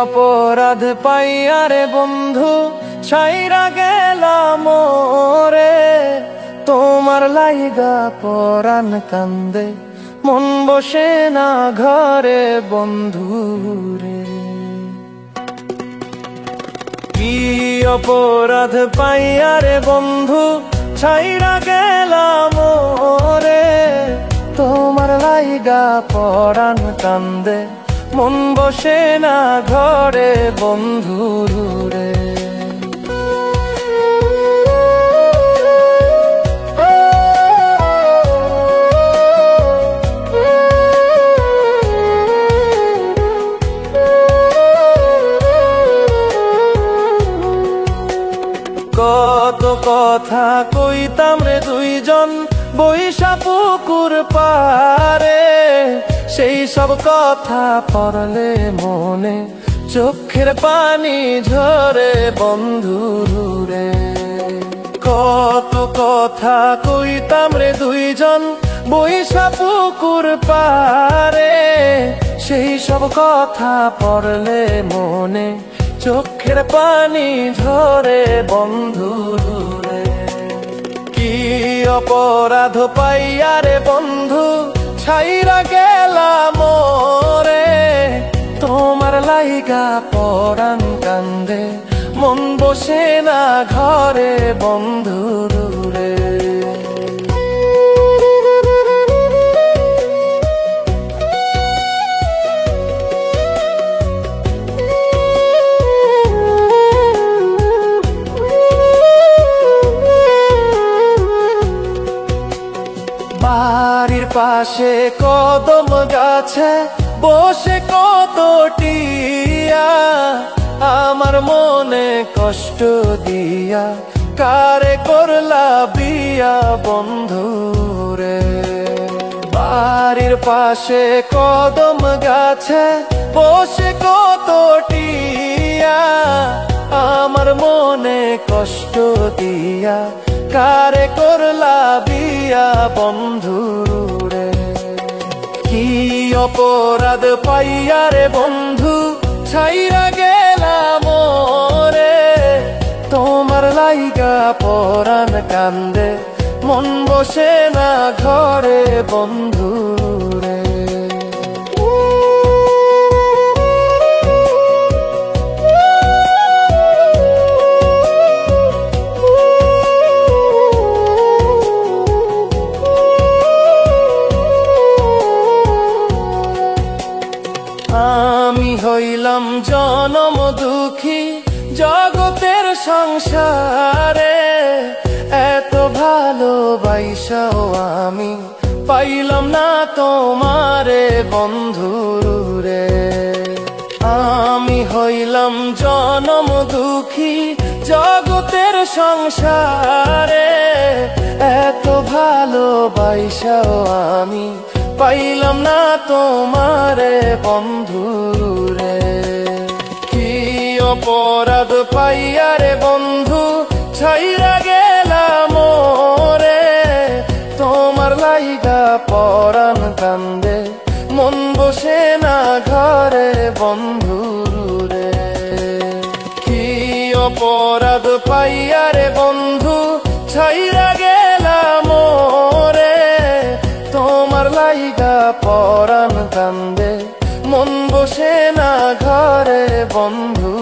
অপরাধ পাইয়া রে বন্ধু ছাইরা গেলাম রে, তোমার লাইগা পরাণ কান্দে মন বসে না ঘরে বন্ধু রে। কি অপরাধ পাইয়া রে বন্ধু ছাইরা গেলাম রে, তোমার লাইগা পরাণ কান্দে মন বসে না ঘরে বন্ধু রে। কত কথা কইতাম রে দুইজন বৈশা পুকুর পারে, সেই সব কথা পড়লে মনে চোখের পানি ঝরে বন্ধু রে। কত কথা কইতাম রে দুইজন বৈশা পুকুর পারে, সেই সব কথা পড়লে মনে চোখের পানি ঝরে বন্ধু রে। কি অপরাধ পাইয়া রে বন্ধু ছাইরা গেলাম রে, তোমার লাইগা পরাণ কান্দে মন বসে না ঘরে বন্ধু রে। বাড়ির পাশে কদম গাছে বসে কত টিয়া, আমার মনে কষ্ট দিয়া কারে করলা বিয়া বন্ধু রে। বাড়ির পাশে কদম গাছে বসে কত টিয়া, আমার মনে কষ্ট দিয়া কারে করলা বিয়া বন্ধু রে। কি অপরাধ পাইয়া রে বন্ধু ছাইরা গেলাম রে, তোমার লাইগা পরাণ কান্দে মন বসে না ঘরে বন্ধু রে। আমি হইলাম জনম দুঃখী জগতের সংসারে, এত ভালোবাসাও আমি পাইলাম না তোমারে বন্ধু রে। আমি হইলাম জনম দুঃখী জগতের সংসারে, এত ভালোবাসাও আমি পাইলাম না তোমারে বন্ধু রে। কি অপরাধ পাইয়া রে বন্ধু ছাইরা গেলাম রে, তোমার লাইগা পরাণ কান্দে মন বসে না ঘরে বন্ধু রে। কি অপরাধ পাইয়া রে বন্ধু ছাইরা গেলাম রে, তোমার লাইগা পরাণ কান্দে মন বসে না ঘরে বন্ধু।